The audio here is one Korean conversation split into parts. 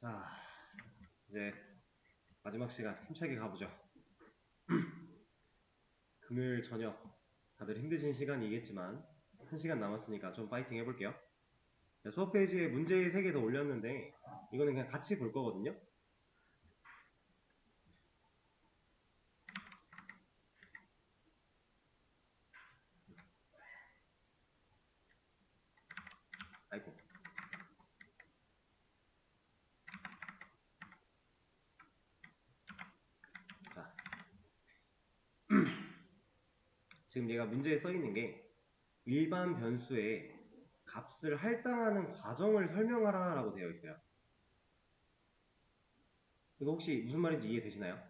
자, 이제 마지막 시간 힘차게 가보죠. 금요일 저녁 다들 힘드신 시간이겠지만 1시간 남았으니까 좀 파이팅 해볼게요. 수업 페이지에 문제 3개 더 올렸는데 이거는 그냥 같이 볼 거거든요. 아이고. 자, 지금 얘가 문제에 써 있는 게 일반 변수의 값을 할당하는 과정을 설명하라 라고 되어 있어요. 이거 혹시 무슨 말인지 이해되시나요?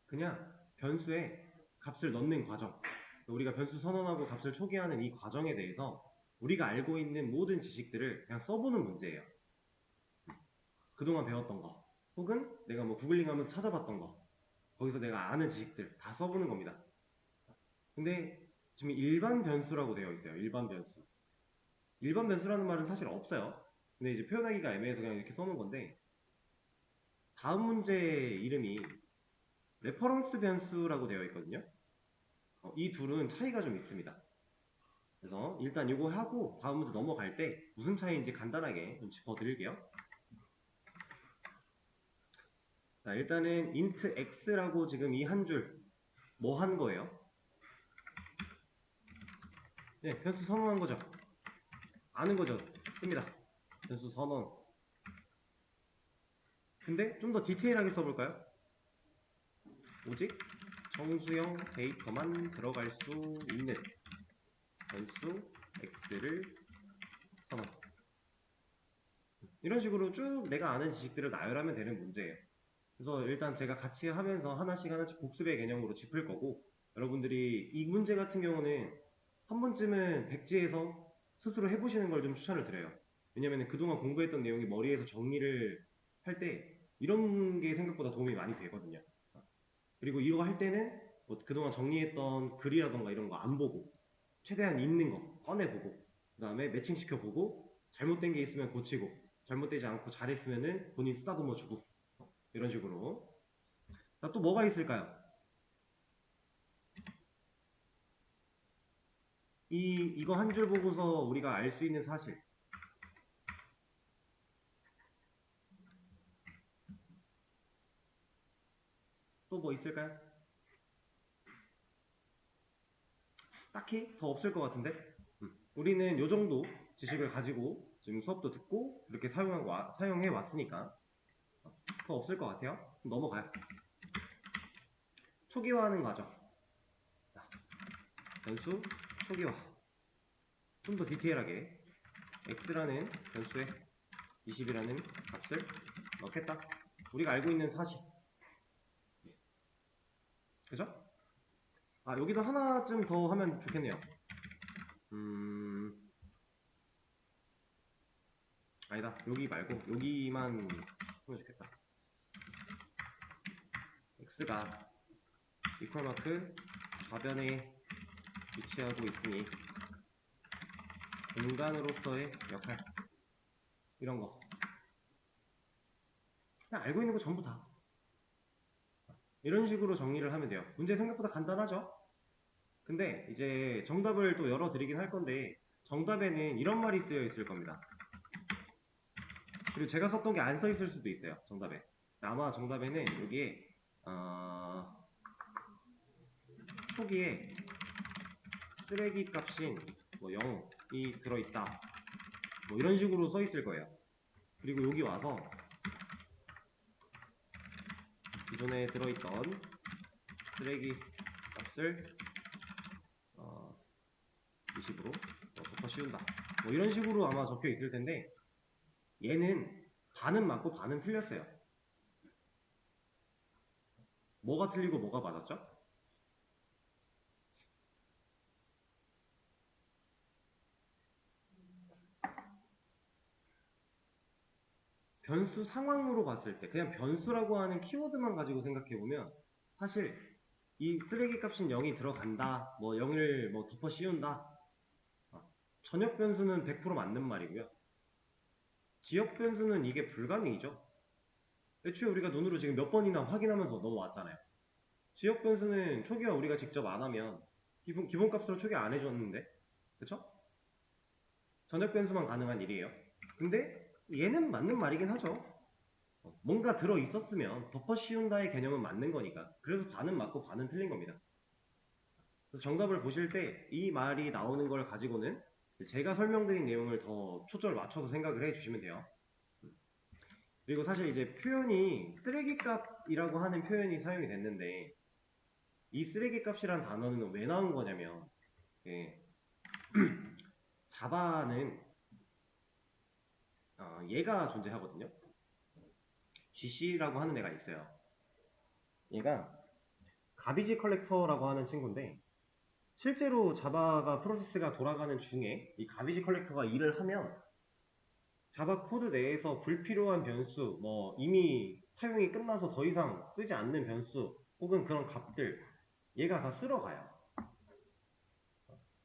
그냥 변수에 값을 넣는 과정, 우리가 변수 선언하고 값을 초기화하는 이 과정에 대해서 우리가 알고 있는 모든 지식들을 그냥 써보는 문제예요. 그동안 배웠던 거, 혹은 내가 뭐 구글링 하면서 찾아봤던 거, 거기서 내가 아는 지식들 다 써보는 겁니다. 근데 지금 일반 변수라고 되어 있어요. 일반 변수. 일반 변수라는 말은 사실 없어요. 근데 이제 표현하기가 애매해서 그냥 이렇게 써놓은 건데, 다음 문제 이름이 레퍼런스 변수라고 되어 있거든요. 이 둘은 차이가 좀 있습니다. 그래서 일단 이거 하고 다음 문제 넘어갈 때 무슨 차이인지 간단하게 좀 짚어드릴게요. 자, 일단은 int x라고 지금 이 한 줄 뭐 한 거예요? 네, 변수 선언한 거죠. 아는 거죠. 씁니다. 변수 선언. 근데 좀 더 디테일하게 써볼까요? 오직 정수형 데이터만 들어갈 수 있는 변수 x를 선언. 이런 식으로 쭉 내가 아는 지식들을 나열하면 되는 문제예요. 그래서 일단 제가 같이 하면서 하나씩 복습의 개념으로 짚을 거고, 여러분들이 이 문제 같은 경우는 한 번쯤은 백지에서 스스로 해보시는 걸 좀 추천을 드려요. 왜냐면 그동안 공부했던 내용이 머리에서 정리를 할 때 이런 게 생각보다 도움이 많이 되거든요. 그리고 이거 할 때는 뭐 그동안 정리했던 글이라던가 이런 거 안 보고 최대한 있는 거 꺼내보고, 그 다음에 매칭시켜보고, 잘못된 게 있으면 고치고, 잘못되지 않고 잘했으면은 본인 쓰다듬어 주고, 이런 식으로. 자, 또 뭐가 있을까요? 이거 한 줄 보고서 우리가 알 수 있는 사실. 또 뭐 있을까요? 딱히 더 없을 것 같은데? 우리는 요 정도 지식을 가지고 지금 수업도 듣고 이렇게 사용해 왔으니까 더 없을 것 같아요. 넘어가요. 초기화하는 과정. 자, 변수 초기화. 좀 더 디테일하게 x라는 변수에 20이라는 값을 넣겠다. 우리가 알고 있는 사실. 그죠? 아, 여기도 하나쯤 더 하면 좋겠네요. 아니다. 여기 말고 여기만 하면 좋겠다. x가 이퀄 마크 좌변에 위치하고 있으니 공간으로서의 역할, 이런 거 그냥 알고 있는 거 전부 다 이런 식으로 정리를 하면 돼요. 문제 생각보다 간단하죠? 근데 이제 정답을 또 열어드리긴 할 건데, 정답에는 이런 말이 쓰여 있을 겁니다. 그리고 제가 썼던 게 안 써 있을 수도 있어요. 정답에. 아마 정답에는 여기에 초기에 쓰레기 값인 뭐 0이 들어있다, 뭐 이런 식으로 써 있을 거예요. 그리고 여기 와서 기존에 들어있던 쓰레기 값을 20으로 덮어 씌운다, 뭐 이런 식으로 아마 적혀 있을 텐데, 얘는 반은 맞고 반은 틀렸어요. 뭐가 틀리고 뭐가 맞았죠? 변수 상황으로 봤을 때 그냥 변수라고 하는 키워드만 가지고 생각해보면 사실 이 쓰레기 값인 0이 들어간다, 뭐 0을 뭐 덮어 씌운다, 전역 변수는 100% 맞는 말이고요. 지역 변수는 이게 불가능이죠. 애초에 우리가 눈으로 지금 몇 번이나 확인하면서 넘어왔잖아요. 지역 변수는 초기화 우리가 직접 안 하면 기본값으로 초기화 안 해줬는데, 그쵸? 전역 변수만 가능한 일이에요. 근데 얘는 맞는 말이긴 하죠. 뭔가 들어 있었으면 덮어 씌운다의 개념은 맞는 거니까. 그래서 반은 맞고 반은 틀린 겁니다. 그래서 정답을 보실 때 이 말이 나오는 걸 가지고는 제가 설명드린 내용을 더 초점을 맞춰서 생각을 해주시면 돼요. 그리고 사실 이제 표현이 쓰레기값이라고 하는 표현이 사용이 됐는데, 이 쓰레기값이란 단어는 왜 나온 거냐면, 예, 자바는 얘가 존재하거든요. GC라고 하는 애가 있어요. 얘가 가비지 컬렉터라고 하는 친구인데, 실제로 자바가 프로세스가 돌아가는 중에 이 가비지 컬렉터가 일을 하면 자바 코드 내에서 불필요한 변수, 뭐 이미 사용이 끝나서 더 이상 쓰지 않는 변수 혹은 그런 값들 얘가 다 쓸어가요.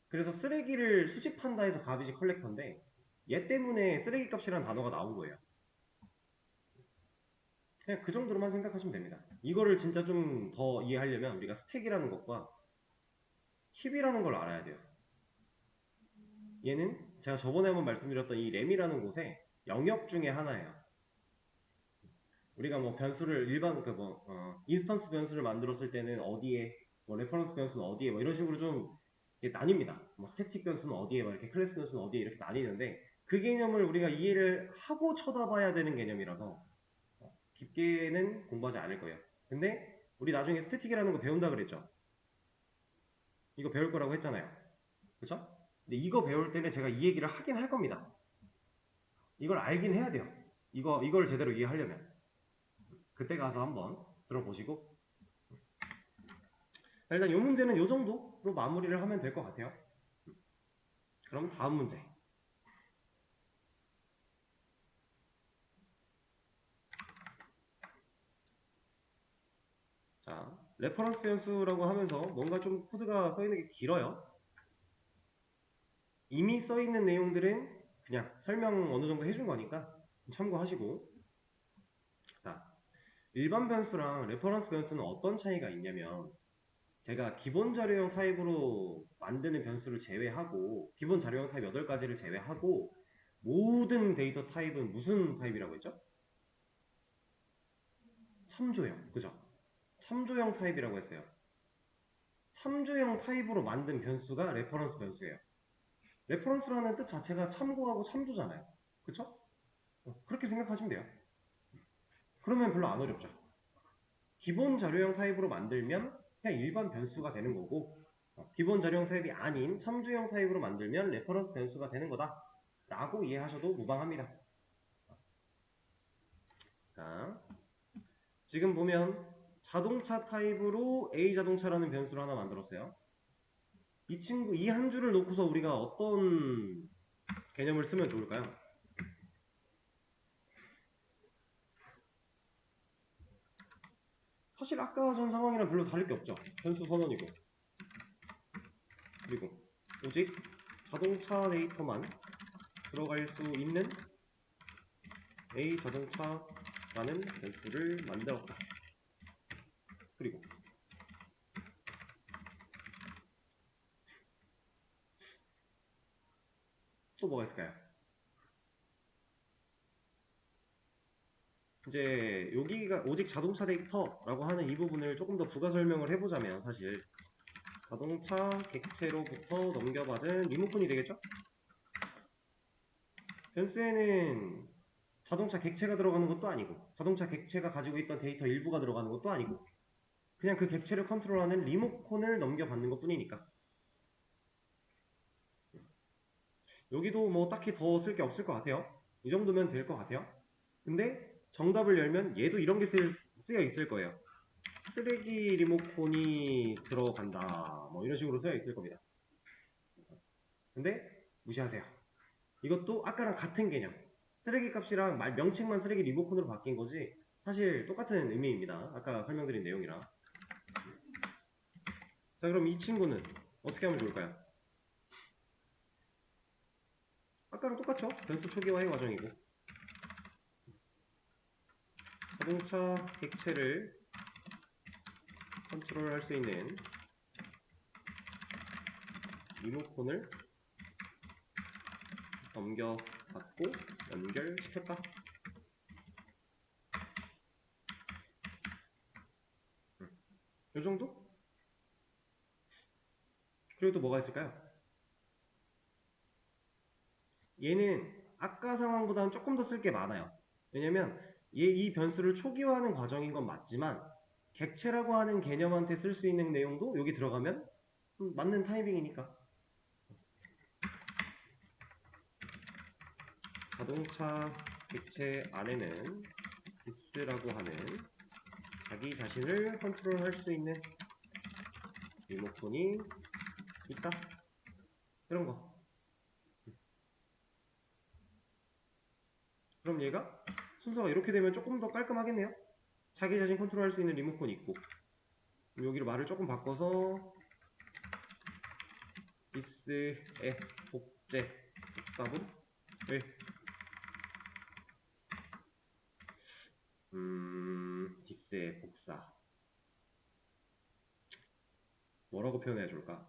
그래서 쓰레기를 수집한다 해서 가비지 컬렉터인데 얘 때문에 쓰레기 값이라는 단어가 나온 거예요. 그냥 그 정도로만 생각하시면 됩니다. 이거를 진짜 좀 더 이해하려면 우리가 스택이라는 것과 힙이라는 걸 알아야 돼요. 얘는 제가 저번에 한번 말씀드렸던 이 램이라는 곳에 영역 중에 하나예요. 우리가 뭐 변수를 인스턴스 변수를 만들었을 때는 어디에, 뭐 레퍼런스 변수는 어디에, 뭐 이런 식으로 좀 나뉩니다. 뭐 스태틱 변수는 어디에, 뭐 이렇게 클래스 변수는 어디에 이렇게 나뉘는데 그 개념을 우리가 이해를 하고 쳐다봐야 되는 개념이라서 깊게는 공부하지 않을 거예요. 근데 우리 나중에 스태틱이라는 거 배운다 그랬죠? 이거 배울 거라고 했잖아요. 그쵸? 근데 이거 배울 때는 제가 이 얘기를 하긴 할 겁니다. 이걸 알긴 해야 돼요. 이걸 제대로 이해하려면. 그때 가서 한번 들어보시고. 일단 이 문제는 이 정도로 마무리를 하면 될 것 같아요. 그럼 다음 문제. 자, 레퍼런스 변수라고 하면서 뭔가 좀 코드가 써있는 게 길어요. 이미 써있는 내용들은 그냥 설명 어느 정도 해준 거니까 참고하시고. 자, 일반 변수랑 레퍼런스 변수는 어떤 차이가 있냐면 제가 기본 자료형 타입으로 만드는 변수를 제외하고 기본 자료형 타입 8가지를 제외하고 모든 데이터 타입은 무슨 타입이라고 했죠? 참조형, 그죠? 참조형 타입이라고 했어요. 참조형 타입으로 만든 변수가 레퍼런스 변수예요. 레퍼런스라는 뜻 자체가 참고하고 참조잖아요. 그쵸? 그렇게 생각하시면 돼요. 그러면 별로 안 어렵죠. 기본 자료형 타입으로 만들면 그냥 일반 변수가 되는 거고 기본 자료형 타입이 아닌 참조형 타입으로 만들면 레퍼런스 변수가 되는 거다 라고 이해하셔도 무방합니다. 자, 지금 보면 자동차 타입으로 A 자동차라는 변수를 하나 만들었어요. 이 한 줄을 놓고서 우리가 어떤 개념을 쓰면 좋을까요? 사실 아까 전 상황이랑 별로 다를 게 없죠. 변수 선언이고. 그리고 오직 자동차 데이터만 들어갈 수 있는 A 자동차라는 변수를 만들었다. 그리고 또 뭐가 있을까요? 이제 여기가 오직 자동차 데이터라고 하는 이 부분을 조금 더 부가 설명을 해보자면 사실 자동차 객체로부터 넘겨받은 리모컨이 되겠죠? 변수에는 자동차 객체가 들어가는 것도 아니고 자동차 객체가 가지고 있던 데이터 일부가 들어가는 것도 아니고 그냥 그 객체를 컨트롤하는 리모컨을 넘겨받는 것 뿐이니까 여기도 뭐 딱히 더 쓸 게 없을 것 같아요. 이 정도면 될 것 같아요. 근데 정답을 열면 얘도 이런 게 쓰여 있을 거예요. 쓰레기 리모컨이 들어간다 뭐 이런 식으로 쓰여 있을 겁니다. 근데 무시하세요. 이것도 아까랑 같은 개념. 쓰레기 값이랑 명칭만 쓰레기 리모컨으로 바뀐 거지 사실 똑같은 의미입니다. 아까 설명드린 내용이랑. 자, 그럼 이 친구는 어떻게 하면 좋을까요? 아까랑 똑같죠? 변수 초기화의 과정이고 자동차 객체를 컨트롤할 수 있는 리모컨을 넘겨받고 연결시켰다. 이 정도? 그리고 또 뭐가 있을까요? 얘는 아까 상황보다는 조금 더 쓸 게 많아요. 왜냐면 이 변수를 초기화하는 과정인 건 맞지만 객체라고 하는 개념한테 쓸 수 있는 내용도 여기 들어가면 맞는 타이밍이니까. 자동차 객체 안에는 this라고 하는 자기 자신을 컨트롤할 수 있는 리모컨이 있다. 이런 거. 그럼 얘가 순서가 이렇게 되면 조금 더 깔끔하겠네요. 자기 자신 컨트롤할 수 있는 리모컨이 있고, 그럼 여기를 말을 조금 바꿔서 this의 복제 복사분을 this의 복사 뭐라고 표현해 줄까?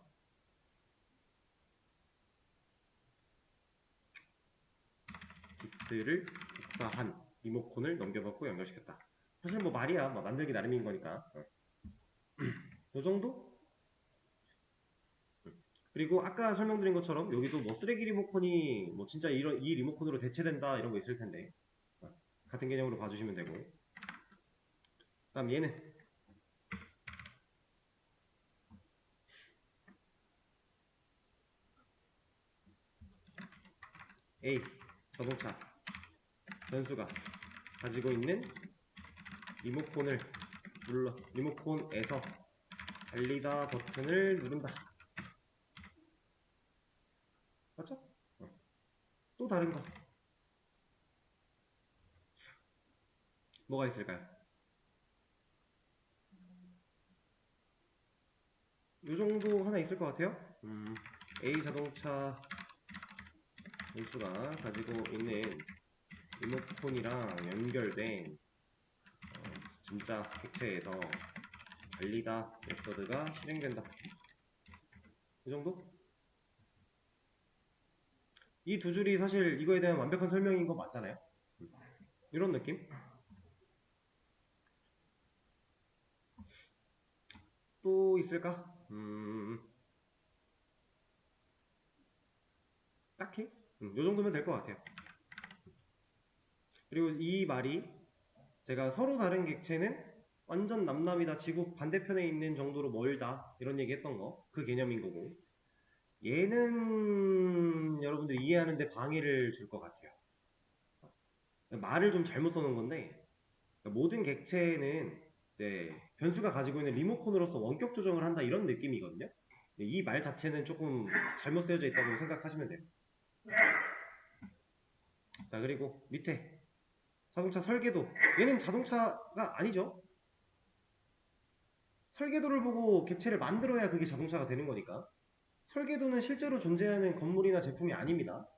this를 복사한 리모컨을 넘겨받고 연결시켰다. 사실 뭐 말이야, 뭐 만들기 나름인 거니까. 이 정도? 그리고 아까 설명드린 것처럼 여기도 뭐 쓰레기 리모컨이 뭐 진짜 이 리모컨으로 대체된다 이런 거 있을 텐데 같은 개념으로 봐주시면 되고. 다음 얘는 A 자동차 변수가 가지고 있는 리모컨을 리모컨에서 달리다 버튼을 누른다. 맞죠? 또 다른 거 뭐가 있을까요? 요 정도 하나 있을 것 같아요. A 자동차 변수가 가지고 있는 리모컨이랑 연결된 진짜 객체에서 달리다 메서드가 실행된다. 이 정도? 이 두 줄이 사실 이거에 대한 완벽한 설명인 거 맞잖아요. 이런 느낌? 또 있을까? 딱히? 요 정도면 될 것 같아요. 그리고 이 말이 제가 서로 다른 객체는 완전 남남이다, 지구 반대편에 있는 정도로 멀다 이런 얘기 했던 거, 그 개념인 거고, 얘는 여러분들이 이해하는데 방해를 줄 것 같아요. 말을 좀 잘못 써놓은 건데, 모든 객체는 이제 변수가 가지고 있는 리모컨으로서 원격 조정을 한다 이런 느낌이거든요. 이 말 자체는 조금 잘못 쓰여져 있다고 생각하시면 돼요. 자, 그리고 밑에 자동차 설계도, 얘는 자동차가 아니죠. 설계도를 보고 객체를 만들어야 그게 자동차가 되는 거니까. 설계도는 실제로 존재하는 건물이나 제품이 아닙니다.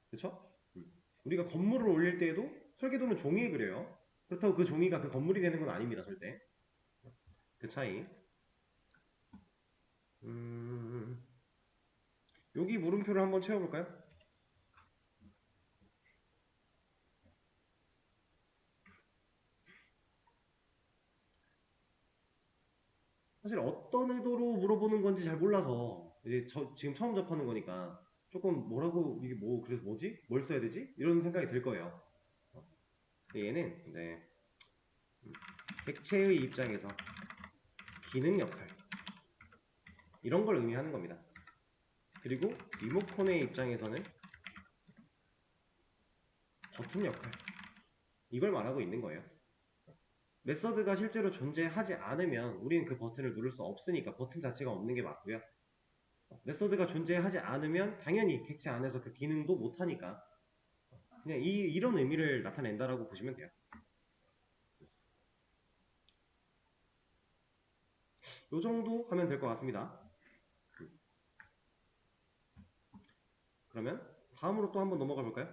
그쵸? 우리가 건물을 올릴 때에도 설계도는 종이에 그려요. 그렇다고 그 종이가 그 건물이 되는 건 아닙니다, 절대. 그 차이. 여기 물음표를 한번 채워볼까요? 사실 어떤 의도로 물어보는 건지 잘 몰라서 이제 지금 처음 접하는 거니까 조금 뭐라고 이게 뭐 그래서 뭐지? 뭘 써야 되지? 이런 생각이 들 거예요. 얘는 이제 객체의 입장에서 기능 역할 이런 걸 의미하는 겁니다. 그리고 리모컨의 입장에서는 버튼 역할 이걸 말하고 있는 거예요. 메서드가 실제로 존재하지 않으면 우리는 그 버튼을 누를 수 없으니까 버튼 자체가 없는 게 맞고요. 메서드가 존재하지 않으면 당연히 객체 안에서 그 기능도 못하니까 그냥 이런 의미를 나타낸다라고 보시면 돼요. 이 정도 하면 될 것 같습니다. 그러면 다음으로 또 한번 넘어가 볼까요?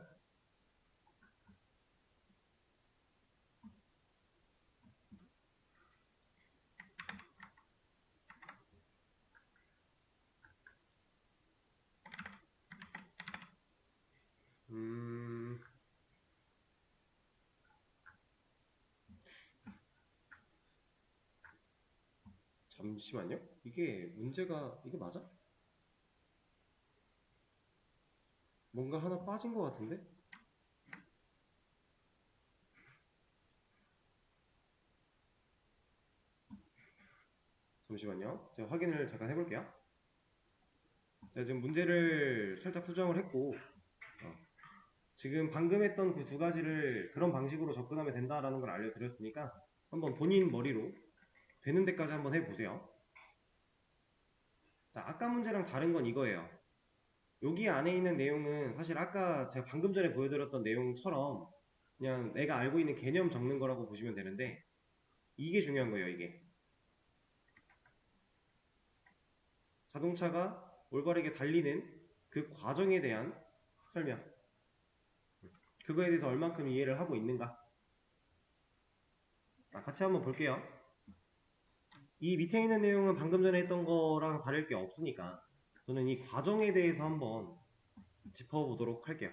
잠시만요. 이게 문제가 이게 맞아? 뭔가 하나 빠진 것 같은데? 잠시만요. 제가 확인을 잠깐 해볼게요. 제가 지금 문제를 살짝 수정을 했고 지금 방금 했던 그 두 가지를 그런 방식으로 접근하면 된다라는 걸 알려드렸으니까 한번 본인 머리로 되는 데까지 한번 해보세요. 자, 아까 문제랑 다른 건 이거예요. 여기 안에 있는 내용은 사실 아까 제가 방금 전에 보여드렸던 내용처럼 그냥 내가 알고 있는 개념 적는 거라고 보시면 되는데 이게 중요한 거예요. 이게 자동차가 올바르게 달리는 그 과정에 대한 설명, 그거에 대해서 얼만큼 이해를 하고 있는가. 같이 한번 볼게요. 이 밑에 있는 내용은 방금 전에 했던 거랑 다를 게 없으니까 저는 이 과정에 대해서 한번 짚어보도록 할게요.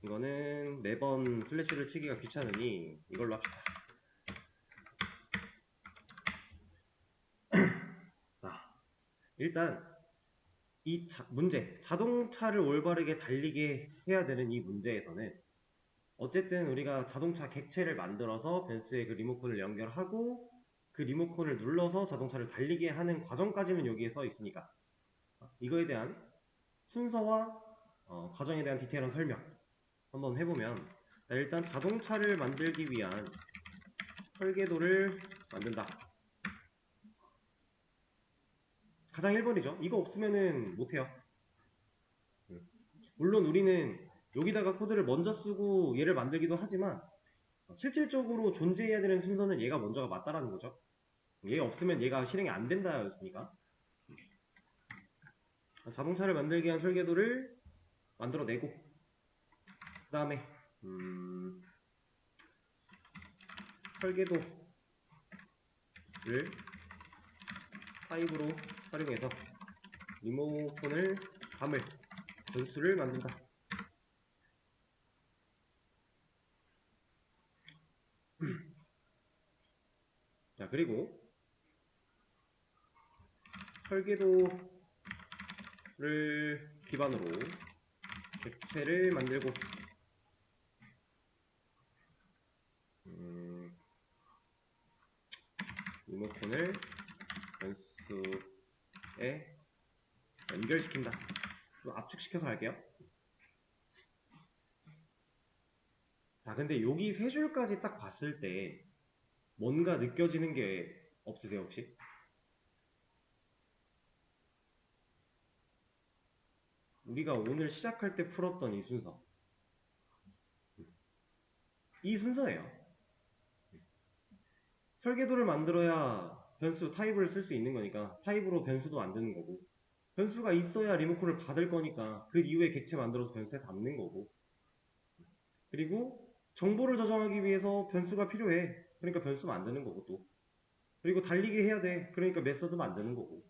이거는 매번 슬래시를 치기가 귀찮으니 이걸로 합시다. 자, 일단 이 문제, 자동차를 올바르게 달리게 해야 되는 이 문제에서는 어쨌든 우리가 자동차 객체를 만들어서 벤츠의 그 리모컨을 연결하고 그 리모컨을 눌러서 자동차를 달리게 하는 과정까지는 여기에 써 있으니까 이거에 대한 순서와 과정에 대한 디테일한 설명 한번 해보면 일단 자동차를 만들기 위한 설계도를 만든다. 가장 1번이죠. 이거 없으면은 못해요. 물론 우리는 여기다가 코드를 먼저 쓰고 얘를 만들기도 하지만 실질적으로 존재해야 되는 순서는 얘가 먼저가 맞다라는 거죠. 얘 없으면 얘가 실행이 안 된다였으니까 자동차를 만들기 위한 설계도를 만들어내고 그 다음에 설계도를 타입으로 활용해서 리모컨을 담을 변수를 만든다. 자, 그리고 설계도를 기반으로 객체를 만들고 리모컨을 변수에 연결시킨다. 좀 압축시켜서 할게요. 자, 근데 여기 세 줄까지 딱 봤을 때 뭔가 느껴지는 게 없으세요, 혹시? 우리가 오늘 시작할 때 풀었던 이 순서. 이 순서예요. 설계도를 만들어야 변수 타입을 쓸 수 있는 거니까 타입으로 변수도 만드는 거고 변수가 있어야 리모컨을 받을 거니까 그 이후에 객체 만들어서 변수에 담는 거고 그리고 정보를 저장하기 위해서 변수가 필요해. 그러니까 변수 만드는 거고 또 그리고 달리게 해야 돼. 그러니까 메서드 만드는 거고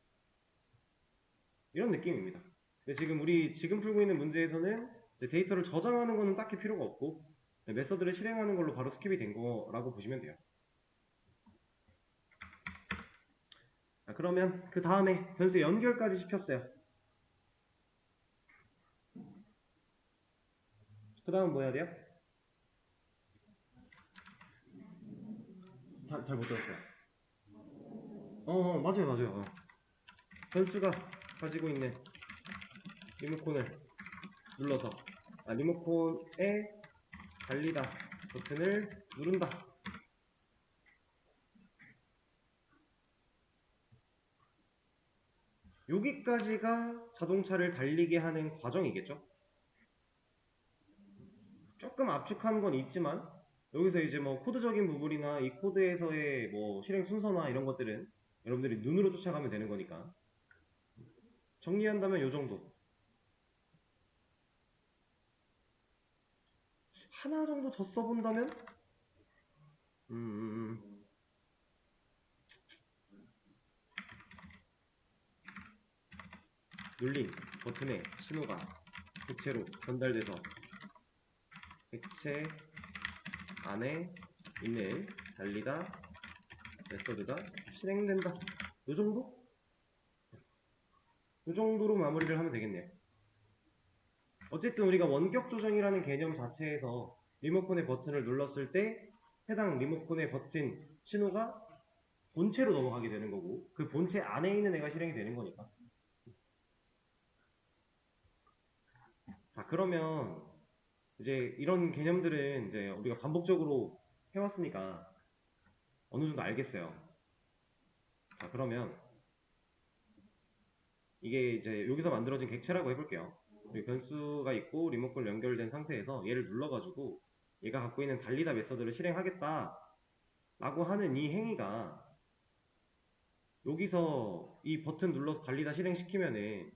이런 느낌입니다. 근데 지금 우리 지금 풀고 있는 문제에서는 데이터를 저장하는 거는 딱히 필요가 없고 메서드를 실행하는 걸로 바로 스킵이 된 거라고 보시면 돼요. 그러면 그 다음에 변수 연결까지 시켰어요. 그 다음 뭐 해야 돼요? 잘 못 들었어요. 맞아요. 변수가 가지고 있는 리모컨을 눌러서 리모컨에 달리다 버튼을 누른다. 여기까지가 자동차를 달리게 하는 과정이겠죠? 조금 압축한 건 있지만 여기서 이제 뭐 코드적인 부분이나 이 코드에서의 뭐 실행 순서나 이런 것들은 여러분들이 눈으로 쫓아가면 되는 거니까 정리한다면 요 정도. 하나 정도 더 써본다면 눌린 버튼의 신호가 객체로 전달돼서 객체 안에 있는 달리다 메서드가 실행된다. 요 정도? 요 정도로 마무리를 하면 되겠네요. 어쨌든 우리가 원격 조정이라는 개념 자체에서 리모컨의 버튼을 눌렀을 때 해당 리모컨의 버튼 신호가 본체로 넘어가게 되는 거고 그 본체 안에 있는 애가 실행이 되는 거니까. 자, 그러면 이제 이런 개념들은 이제 우리가 반복적으로 해왔으니까 어느 정도 알겠어요. 자, 그러면 이게 이제 여기서 만들어진 객체라고 해볼게요. 우리 변수가 있고 리모컨 연결된 상태에서 얘를 눌러가지고 얘가 갖고 있는 달리다 메서드를 실행하겠다 라고 하는 이 행위가 여기서 이 버튼 눌러서 달리다 실행시키면은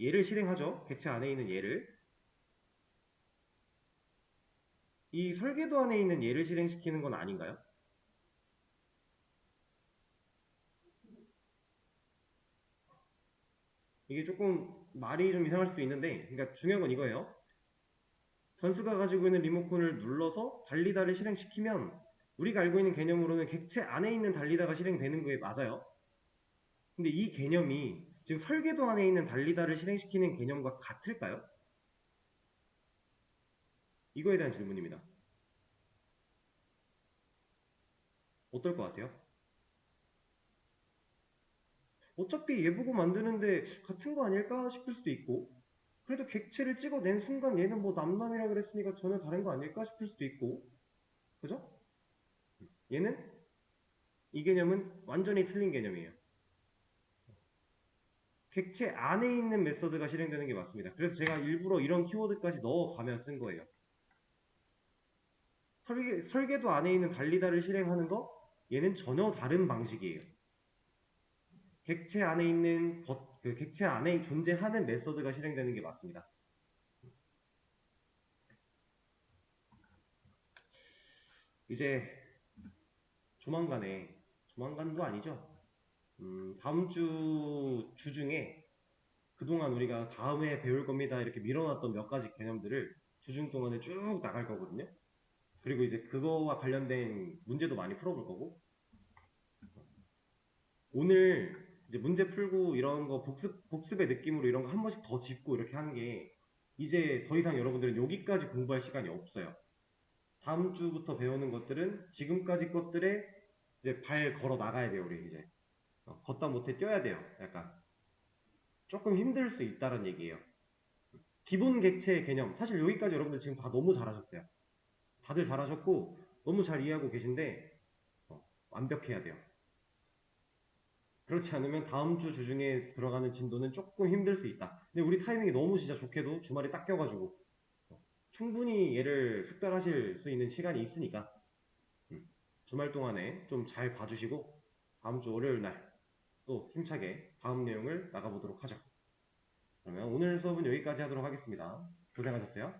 얘를 실행하죠. 객체 안에 있는 얘를. 이 설계도 안에 있는 얘를 실행시키는 건 아닌가요? 이게 조금 말이 좀 이상할 수도 있는데, 그러니까 중요한 건 이거예요. 변수가 가지고 있는 리모컨을 눌러서 달리다를 실행시키면 우리가 알고 있는 개념으로는 객체 안에 있는 달리다가 실행되는 거에 맞아요. 근데 이 개념이 지금 설계도 안에 있는 달리다를 실행시키는 개념과 같을까요? 이거에 대한 질문입니다. 어떨 것 같아요? 어차피 얘 보고 만드는데 같은 거 아닐까 싶을 수도 있고, 그래도 객체를 찍어낸 순간 얘는 뭐 남남이라 그랬으니까 전혀 다른 거 아닐까 싶을 수도 있고, 그죠? 얘는 이 개념은 완전히 틀린 개념이에요. 객체 안에 있는 메서드가 실행되는 게 맞습니다. 그래서 제가 일부러 이런 키워드까지 넣어가며 쓴 거예요. 설계도 안에 있는 달리다를 실행하는 거 얘는 전혀 다른 방식이에요. 객체 안에 있는 그 객체 안에 존재하는 메서드가 실행되는 게 맞습니다. 이제 조만간도 아니죠. 다음 주 중에 그동안 우리가 다음에 배울 겁니다 이렇게 밀어놨던 몇 가지 개념들을 주중 동안에 쭉 나갈 거거든요. 그리고 이제 그거와 관련된 문제도 많이 풀어볼 거고, 오늘 이제 문제 풀고 이런 거 복습의 느낌으로 이런 거 한 번씩 더 짚고 이렇게 하는 게 이제 더 이상 여러분들은 여기까지 공부할 시간이 없어요. 다음 주부터 배우는 것들은 지금까지 것들에 이제 발 걸어 나가야 돼요, 우리 이제. 걷다 못해 뛰어야 돼요. 약간 조금 힘들 수 있다는 얘기예요. 기본 객체의 개념, 사실 여기까지 여러분들 지금 다 너무 잘하셨어요. 다들 잘하셨고 너무 잘 이해하고 계신데 완벽해야 돼요. 그렇지 않으면 다음 주 주중에 들어가는 진도는 조금 힘들 수 있다. 근데 우리 타이밍이 너무 진짜 좋게도 주말에 딱 껴가지고 충분히 얘를 숙달하실 수 있는 시간이 있으니까 주말 동안에 좀 잘 봐주시고 다음 주 월요일 날 또 힘차게 다음 내용을 나가보도록 하죠. 그러면 오늘 수업은 여기까지 하도록 하겠습니다. 고생하셨어요.